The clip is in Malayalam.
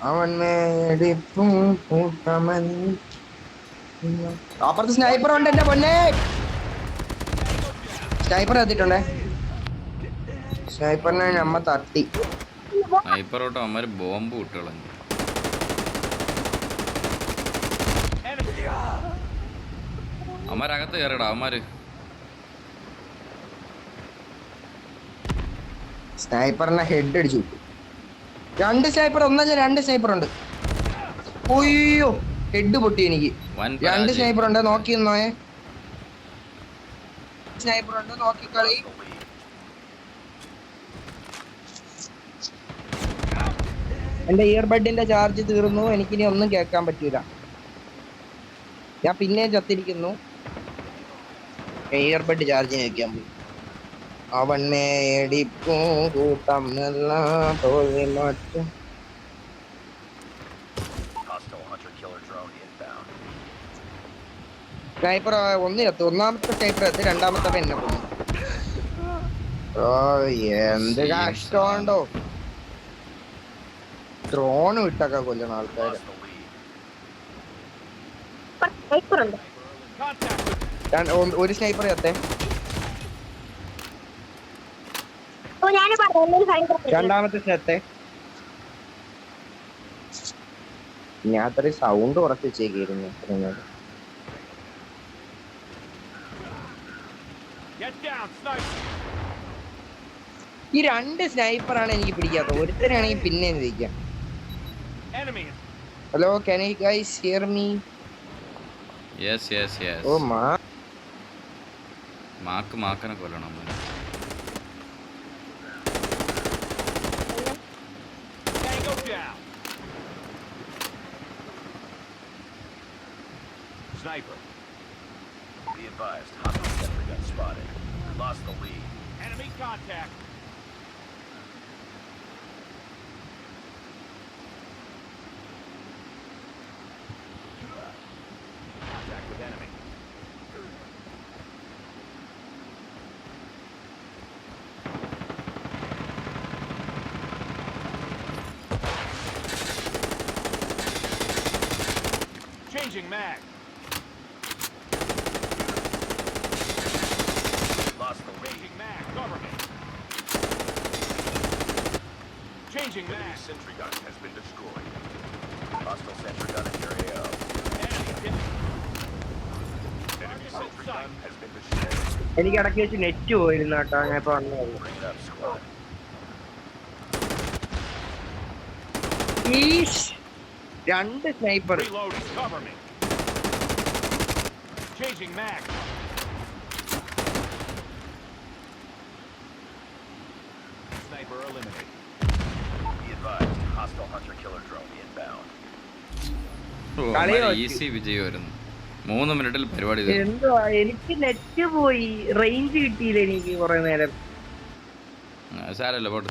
അവൻ മേടിപ്പും കൂട്ടമൻ. അപ്പുറത്ത് സ്നൈപ്പർ ഉണ്ട് എന്റെ പൊന്നെ. സ്നൈപ്പർ എത്തിട്ടുണ്ടേ. സ്നൈപ്പറിനെ നമ്മ തട്ടി. സ്നൈപ്പറോട്ടോ അവന്മാര് ബോംബ് വിട്ടുകളഞ്ഞു. അവന്മാരകത്ത് കയറിടാ അവന്മാര്. സ്നൈപ്പറിനെ ഹെഡ് അടിച്ചു വിട്ടു. രണ്ട് സ്നൈപ്പർ രണ്ട് സ്നൈപ്പർ ഉണ്ട്. ഒയ്യോ ഹെഡ് പൊട്ടി എനിക്ക്. രണ്ട് സ്നൈപ്പർ ഉണ്ട് നോക്കി നോയേ. സ്നൈപ്പർ ഉണ്ട് നോക്കിക്കളി. എന്റെ ഇയർബഡിന്റെ ചാർജ് തീർന്നു. എനിക്കിനി ഒന്നും കേൾക്കാൻ പറ്റൂല. ഞാൻ പിന്നെയും ചത്തിരിക്കുന്നു. ഇയർബഡ് ചാർജിന് വെക്കാൻ പോയി. അവൻ മേടിപ്പും കൂട്ടം തോൽവി മാറ്റും. സ്നൈപ്പർ ഒന്നിലെത്തു. ഒന്നാമത്തെ സ്നൈപ്പർ എത്തി. രണ്ടാമത്തെ എന്നെ കൊന്നു. ഓ എന്ത് കഷ്ടമുണ്ടോ. ഡ്രോൺ വിട്ടൊക്കെ കൊല്ലണം ആൾക്കാര്. ഒരു സ്നൈപ്പർ എത്തേ. രണ്ടാമത്തെ സ്ഥലത്തെ ഞാൻ അത്രയും സൗണ്ട് കുറച്ച് വെച്ചേക്കായിരുന്നു. ഈ രണ്ട് സ്നൈപ്പറാണ് എനിക്ക് പിടിക്കാത്തത്. ഒരുത്തരാണെങ്കിൽ പിന്നെ ഇരിക്കാം. Hello can you guys hear me? Yes ഓ മാക്കനെ കൊല്ലണം. Sniper. Be advised, hostile sentry gun spotted. We lost the lead. Enemy contact. Contact with enemy. Changing mag. Lost the raging mag. Cover me. Changing mag. Sentry gun has been destroyed. Hostile sentry gun in your AO. Enemy sentry gun has been destroyed. എനിക്ക് ഇടയ്ക്ക് വെച്ച് നെറ്റ് പോയിരുന്നു കേട്ടോ. ഞാൻ ഇപ്പൊ വന്നത്. രണ്ട് sniper. Changing mag. Sniper eliminated. Be advised, hostile hunter killer drone inbound. Easy വിജയമായിരുന്നു. 3 മിനിറ്റിൽ പരിപാടി. എന്തുവാ എനിക്ക് നെറ്റ് പോയി. റേഞ്ച് കിട്ടിയില്ല എനിക്ക് കുറെ നേരം. സാരല്ല പോട്ടെ.